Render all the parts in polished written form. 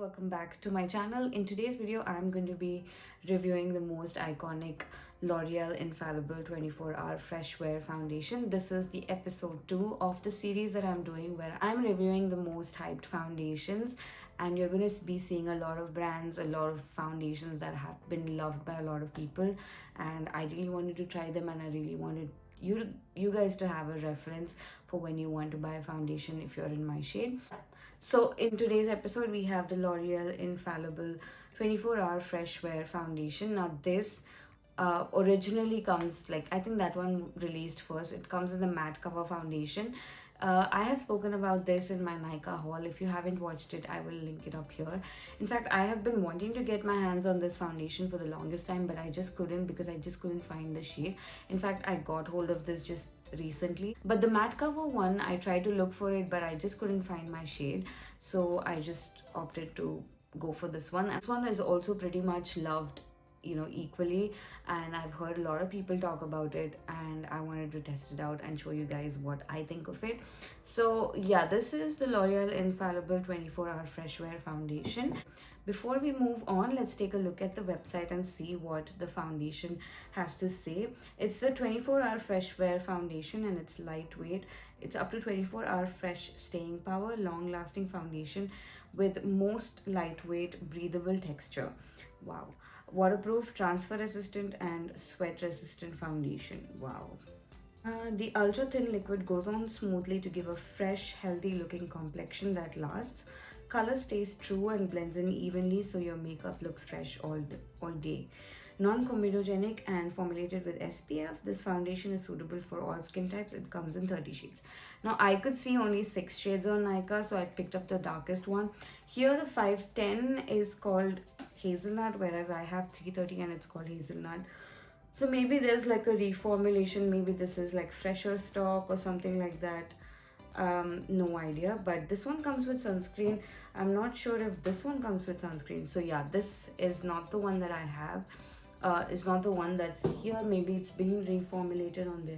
welcome back to my channel. In today's video, I'm going to be reviewing the most iconic L'Oreal Infallible 24-hour Fresh Wear Foundation. This is the episode 2 of the series that I'm doing where I'm reviewing the most hyped foundations, and you're going to be seeing a lot of brands, a lot of foundations that have been loved by a lot of people, and I really wanted to try them, and I really wanted you guys to have a reference for when you want to buy a foundation if you're in my shade. So in today's episode, we have the L'Oreal Infallible 24-hour Fresh Wear Foundation. Now this originally comes, like, I think that one released first. It comes in the matte cover foundation. I have spoken about this in my Nykaa haul. If you haven't watched it, I will link it up here. In fact, I have been wanting to get my hands on this foundation for the longest time, but I just couldn't because I just couldn't find the shade. In fact, I got hold of this just recently, but the matte cover one, I tried to look for it, but I just couldn't find my shade, so I just opted to go for this one. And this one is also pretty much loved, equally, and I've heard a lot of people talk about it, and I wanted to test it out and show you guys what I think of it. So yeah, this is the L'Oreal Infallible 24-hour Fresh Wear Foundation. Before we move on, let's take a look at the website and see what the foundation has to say. It's the 24-hour Fresh Wear Foundation, and it's lightweight. It's up to 24-hour fresh staying power, long-lasting foundation with most lightweight, breathable texture. Wow. Waterproof, transfer resistant, and sweat resistant foundation. Wow. The ultra thin liquid goes on smoothly to give a fresh, healthy looking complexion that lasts. Color stays true and blends in evenly, so your makeup looks fresh all day. Non-comedogenic and formulated with SPF, this foundation is suitable for all skin types. It comes in 30 shades. Now I could see only 6 shades on Nykaa, so I picked up the darkest one. Here the 510 is called Hazelnut, whereas I have 330 and it's called Hazelnut. So maybe there's like a reformulation, maybe this is like fresher stock or something like that. No idea, but this one comes with sunscreen. I'm not sure if this one comes with sunscreen. So yeah, this is not the one that I have. It's not the one that's here. Maybe it's being reformulated on the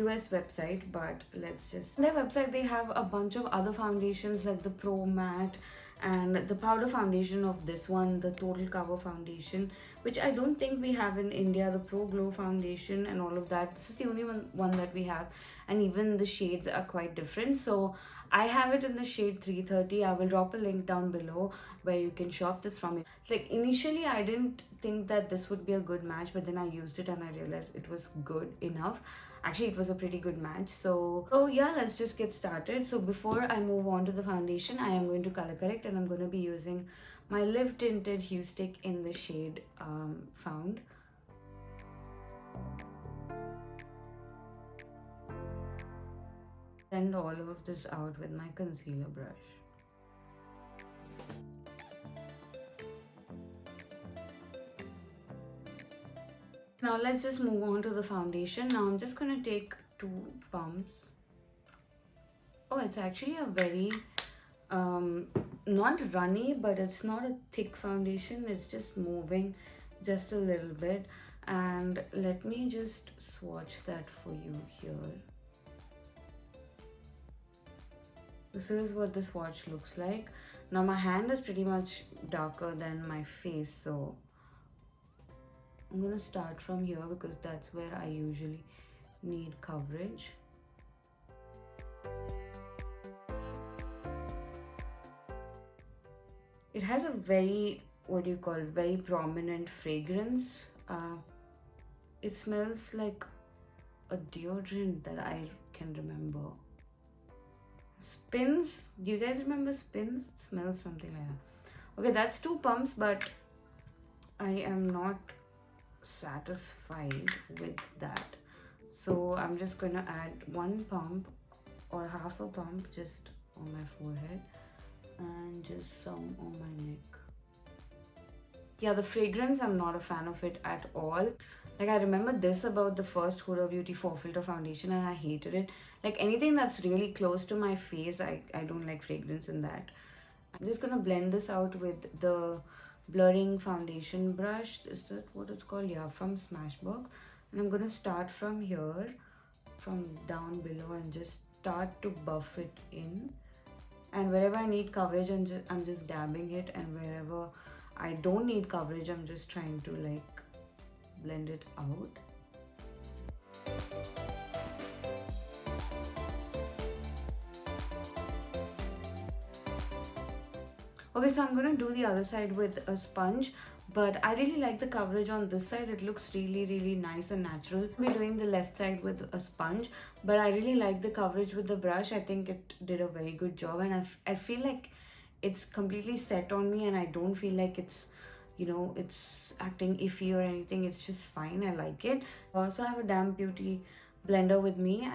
US website, but let's just... On their website, they have a bunch of other foundations like the Pro Matte and the powder foundation of this one, the Total Cover foundation, which I don't think we have in India, the Pro Glow foundation and all of that. This is the only one that we have, and even the shades are quite different. So I have it in the shade 330. I will drop a link down below where you can shop this from. Like, initially I didn't think that this would be a good match, but then I used it and I realized it was good enough. Actually, it was a pretty good match. So yeah, let's just get started. So before I move on to the foundation, I am going to color correct, and I'm going to be using my Live Tinted Hue Stick in the shade Found. Blend all of this out with my concealer brush. Now let's just move on to the foundation. Now I'm just going to take 2 pumps. Oh, it's actually a very not runny, but it's not a thick foundation. It's just moving just a little bit. And let me just swatch that for you here. This is what the swatch looks like. Now my hand is pretty much darker than my face, so I'm gonna start from here because that's where I usually need coverage. It has a very, very prominent fragrance. It smells like a deodorant that I can remember. Spins, do you guys remember Spins? It smells something like that. Okay, that's 2 pumps, but I am not satisfied with that, so I'm just gonna add 1 pump or half a pump just on my forehead and just some on my neck. Yeah, the fragrance, I'm not a fan of it at all. Like, I remember this about the first Huda Beauty 4 filter foundation, and I hated it. Like, anything that's really close to my face, I don't like fragrance in that. I'm just gonna blend this out with the blurring foundation brush. Is that what it's called? Yeah, from Smashbox. And I'm gonna start from here, from down below, and just start to buff it in. and wherever I need coverage, I'm just dabbing it, and wherever I don't need coverage, I'm just trying to like blend it out. Okay, so I'm gonna do the other side with a sponge, but I really like the coverage on this side. It looks really nice and natural. I'll be doing the left side with a sponge, but I really like the coverage with the brush. I think it did a very good job, and I feel like it's completely set on me, and I don't feel like it's, you know, it's acting iffy or anything. It's just fine. I like it. I also have a damp beauty blender with me.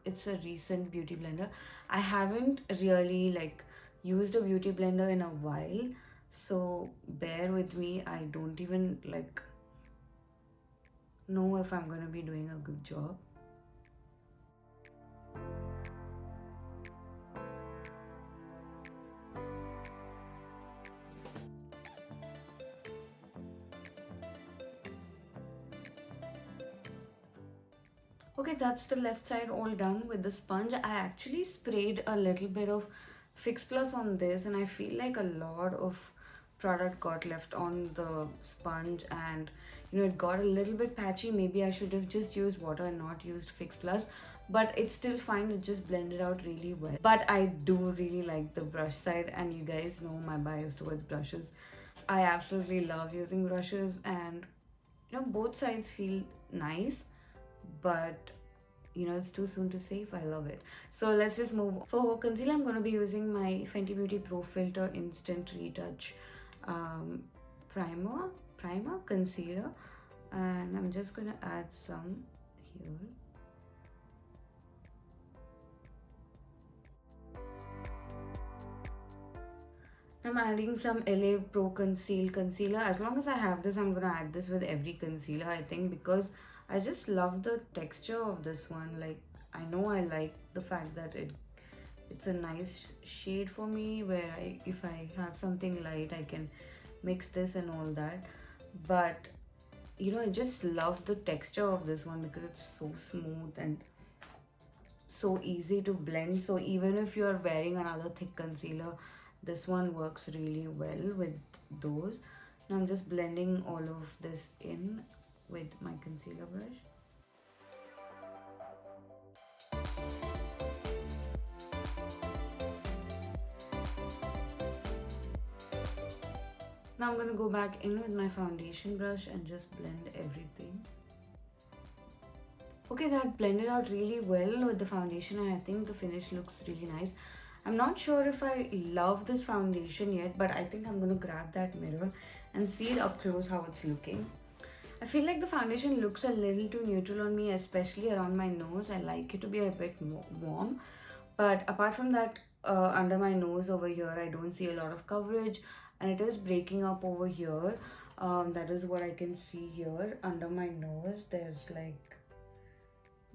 It's a recent beauty blender. I haven't really like used a beauty blender in a while, so bear with me. I don't even like know if I'm gonna be doing a good job. Okay, that's the left side all done with the sponge. I actually sprayed a little bit of Fix Plus on this, and I feel like a lot of product got left on the sponge, and you know, it got a little bit patchy. Maybe I should have just used water and not used Fix Plus, but it's still fine. It just blended out really well. But I do really like the brush side, and you guys know my bias towards brushes. I absolutely love using brushes, and you know, both sides feel nice, but you know, it's too soon to say if I love it. So let's just move on. For concealer, I'm going to be using my Fenty Beauty Pro Filter Instant Retouch primer concealer, and I'm just going to add some here. I'm adding some LA Pro Conceal concealer. As long as I have this, I'm gonna add this with every concealer, I think, because I just love the texture of this one. Like, I know I like the fact that it's a nice shade for me, where if I have something light, I can mix this and all that. But you know, I just love the texture of this one because it's so smooth and so easy to blend. So even if you're wearing another thick concealer, this one works really well with those. Now I'm just blending all of this in with my concealer brush. Now I'm going to go back in with my foundation brush and just blend everything. Okay, that blended out really well with the foundation, and I think the finish looks really nice. I'm not sure if I love this foundation yet, but I think I'm going to grab that mirror and see it up close how it's looking. I feel like the foundation looks a little too neutral on me, especially around my nose. I like it to be a bit more warm, but apart from that, under my nose over here, I don't see a lot of coverage, and it is breaking up over here. That is what I can see here under my nose. There's like,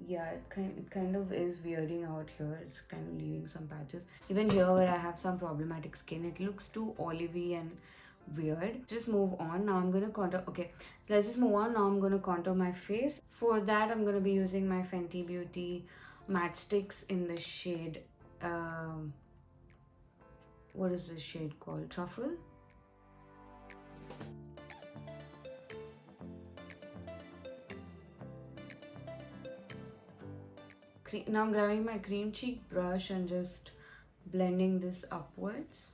yeah, it kind of is weirding out here. It's kind of leaving some patches. Even here where I have some problematic skin, it looks too olivey and weird. Just move on. Now I'm gonna contour. Okay, let's just move on. Now I'm gonna contour my face. For that, I'm gonna be using my Fenty Beauty Matchstix in the shade, what is this shade called? Truffle. Now I'm grabbing my cream cheek brush and just blending this upwards.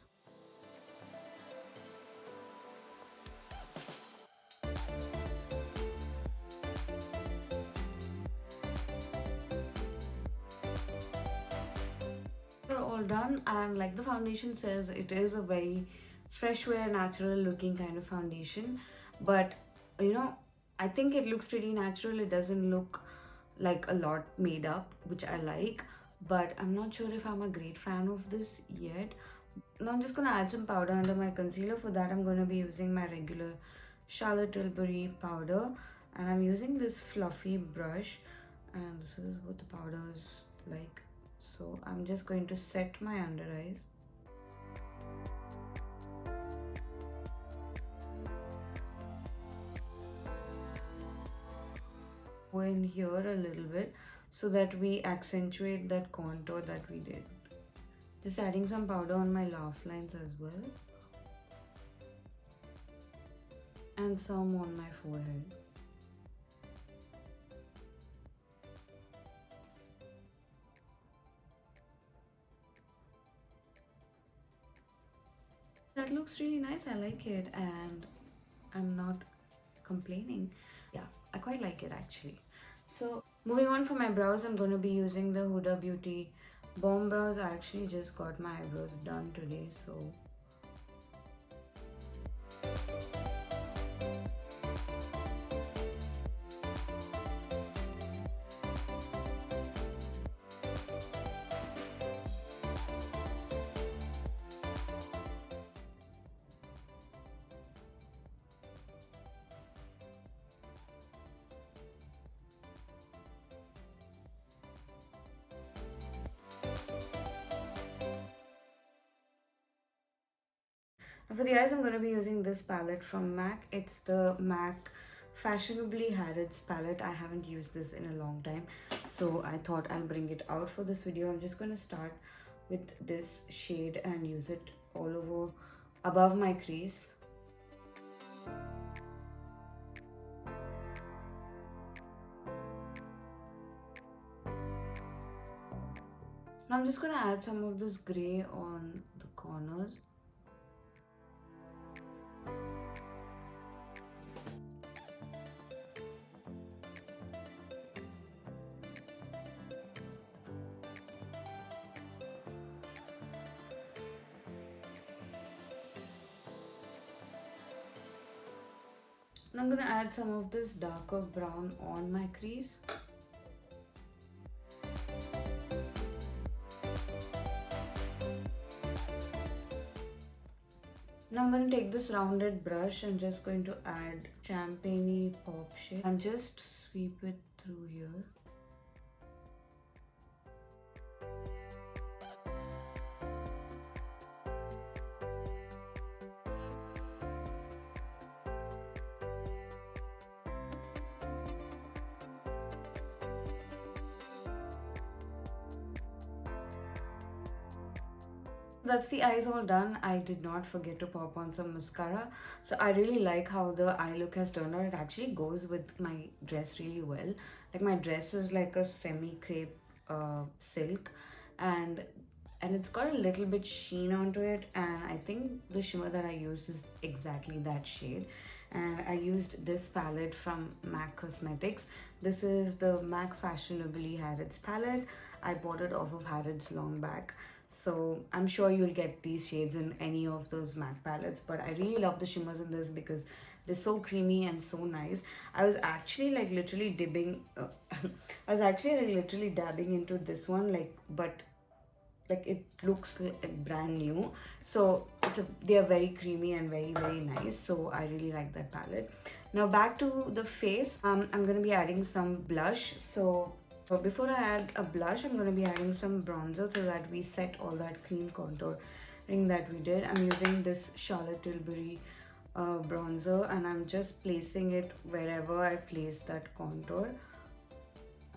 We're all done, and like the foundation says, it is a very fresh wear, natural looking kind of foundation. But you know, I think it looks pretty natural. It doesn't look like a lot made up, which I like, but I'm not sure if I'm a great fan of this yet. Now I'm just gonna add some powder under my concealer. For that, I'm gonna be using my regular Charlotte Tilbury powder, and I'm using this fluffy brush, and this is what the powder is like. So I'm just going to set my under eyes. Go in here a little bit so that we accentuate that contour that we did. Just adding some powder on my laugh lines as well. And some on my forehead. That looks really nice. I like it and I'm not complaining. Yeah, I quite like it actually. So moving on for my brows, I'm going to be using the Huda Beauty Bombbrows. I actually just got my eyebrows done today, so for the eyes, I'm going to be using this palette from MAC. It's the MAC Fashionably Harrods palette. I haven't used this in a long time, so I thought I'll bring it out for this video. I'm just going to start with this shade and use it all over above my crease. Now I'm just going to add some of this grey on the corners. Now I'm going to add some of this darker brown on my crease. Now I'm going to take this rounded brush and just going to add champagne pop shade and just sweep it through here. That's the eyes all done. I did not forget to pop on some mascara. So I really like how the eye look has turned out. It actually goes with my dress really well. Like my dress is like a semi-crepe silk and it's got a little bit sheen onto it, and I think the shimmer that I use is exactly that shade. And I used this palette from MAC Cosmetics. This is the MAC Fashionably Harrods palette. I bought it off of Harrods long back. So I'm sure you'll get these shades in any of those MAC palettes, but I really love the shimmers in this because they're so creamy and so nice. I was actually like literally I was actually like literally dabbing into this one, but it looks like brand new. So they are very creamy and very, very nice. So I really like that palette. Now back to the face. I'm going to be adding some blush. So before I add a blush, I'm going to be adding some bronzer so that we set all that cream contouring that we did. I'm using this Charlotte Tilbury bronzer, and I'm just placing it wherever I place that contour.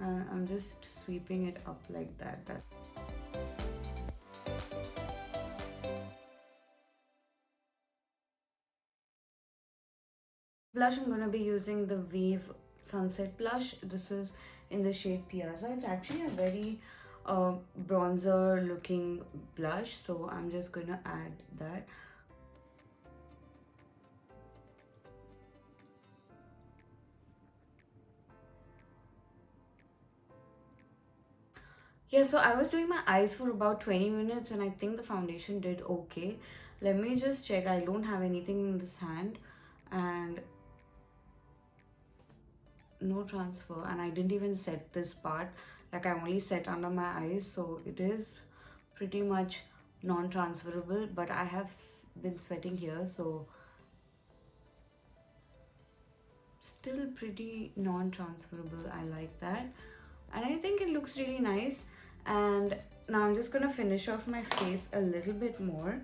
And I'm just sweeping it up like that. Blush, I'm going to be using the Wave Sunset Blush. This is in the shade Piazza. It's actually a very bronzer looking blush, so I'm just going to add that. Yeah, so I was doing my eyes for about 20 minutes and I think the foundation did okay. Let me just check. I don't have anything in this hand and no transfer, and I didn't even set this part. Like I only set under my eyes, so it is pretty much non-transferable, but I have been sweating here, so still pretty non-transferable. I like that, and I think it looks really nice. And now I'm just gonna finish off my face a little bit more.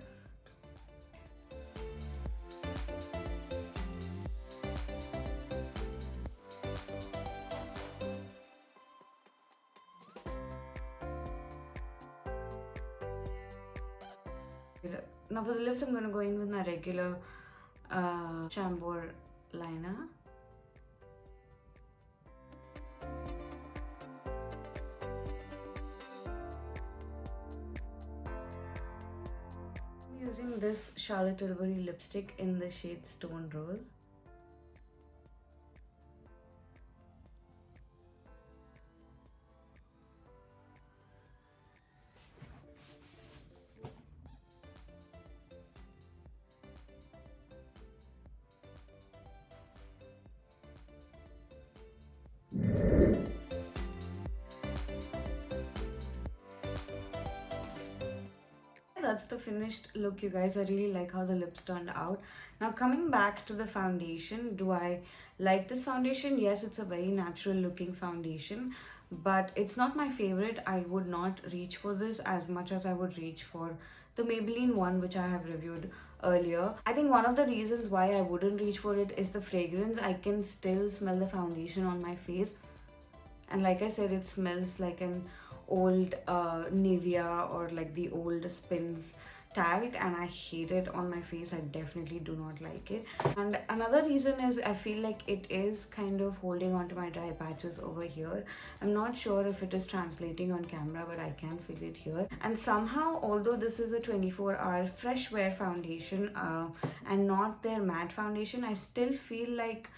Now for the lips, I'm going to go in with my regular Chambord liner. I'm using this Charlotte Tilbury lipstick in the shade Stone Rose. That's the finished look, you guys. I really like how the lips turned out. Now coming back to the foundation, do I like this foundation? Yes, it's a very natural looking foundation, but it's not my favorite. I would not reach for this as much as I would reach for the Maybelline one, which I have reviewed earlier. I think one of the reasons why I wouldn't reach for it is the fragrance. I can still smell the foundation on my face, and like I said, it smells like an old Nivea or like the old Spins tag, and I hate it on my face. I definitely do not like it. And another reason is I feel like it is kind of holding on to my dry patches over here. I'm not sure if it is translating on camera, but I can feel it here. And somehow, although this is a 24-hour fresh wear foundation and not their matte foundation, I still feel like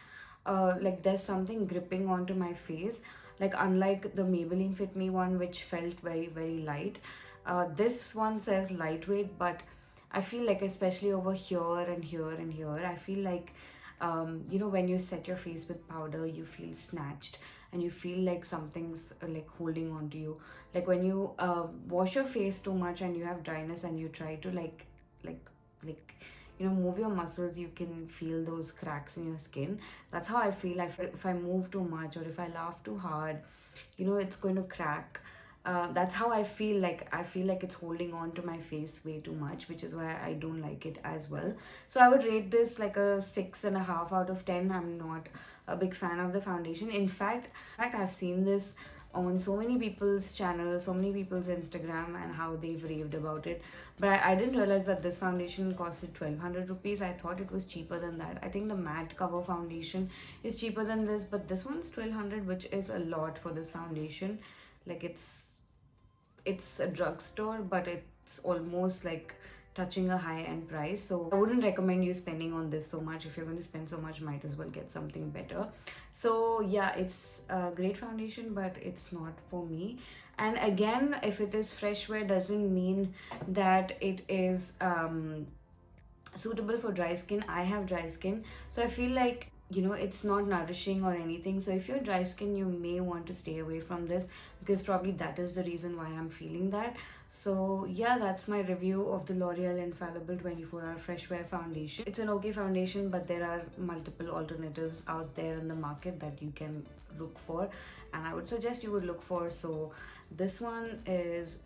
there's something gripping onto my face. Like, unlike the Maybelline Fit Me one, which felt very, very light, this one says lightweight, but I feel like, especially over here and here and here, I feel like, you know, when you set your face with powder, you feel snatched and you feel like something's like holding on to you. Like when you wash your face too much and you have dryness and you try to like you know, move your muscles, you can feel those cracks in your skin. That's how I feel. If I move too much or if I laugh too hard, you know, it's going to crack. That's how I feel like. I feel like it's holding on to my face way too much, which is why I don't like it as well. So I would rate this like a 6.5 out of 10. I'm not a big fan of the foundation. In fact, I've seen this on so many people's channels, so many people's Instagram, and how they've raved about it. But I didn't realize that this foundation costed 1200 rupees. I thought it was cheaper than that. I think the matte cover foundation is cheaper than this, but this one's 1200, which is a lot for this foundation. Like it's a drugstore, but it's almost like touching a high-end price. So I wouldn't recommend you spending on this so much. If you're going to spend so much, might as well get something better. So yeah, it's a great foundation, but it's not for me. And again, if it is fresh wear, doesn't mean that it is suitable for dry skin. I have dry skin, so I feel like, you know, it's not nourishing or anything. So if you're dry skin, you may want to stay away from this, because probably that is the reason why I'm feeling that. So yeah, that's my review of the L'Oreal Infallible 24-hour fresh wear foundation. It's an okay foundation, but there are multiple alternatives out there in the market that you can look for, and I would suggest you would look for. So this one is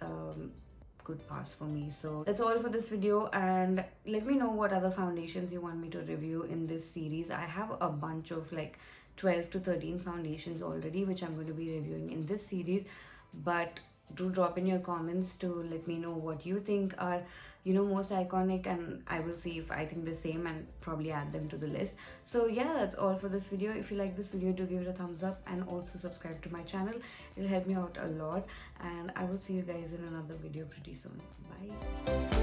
good pass for me. So that's all for this video, and let me know what other foundations you want me to review in this series. I have a bunch of like 12 to 13 foundations already, which I'm going to be reviewing in this series. But do drop in your comments to let me know what you think are, you know, most iconic, and I will see if I think the same and probably add them to the list. So yeah, that's all for this video. If you like this video, do give it a thumbs up and also subscribe to my channel. It'll help me out a lot, and I will see you guys in another video pretty soon. Bye.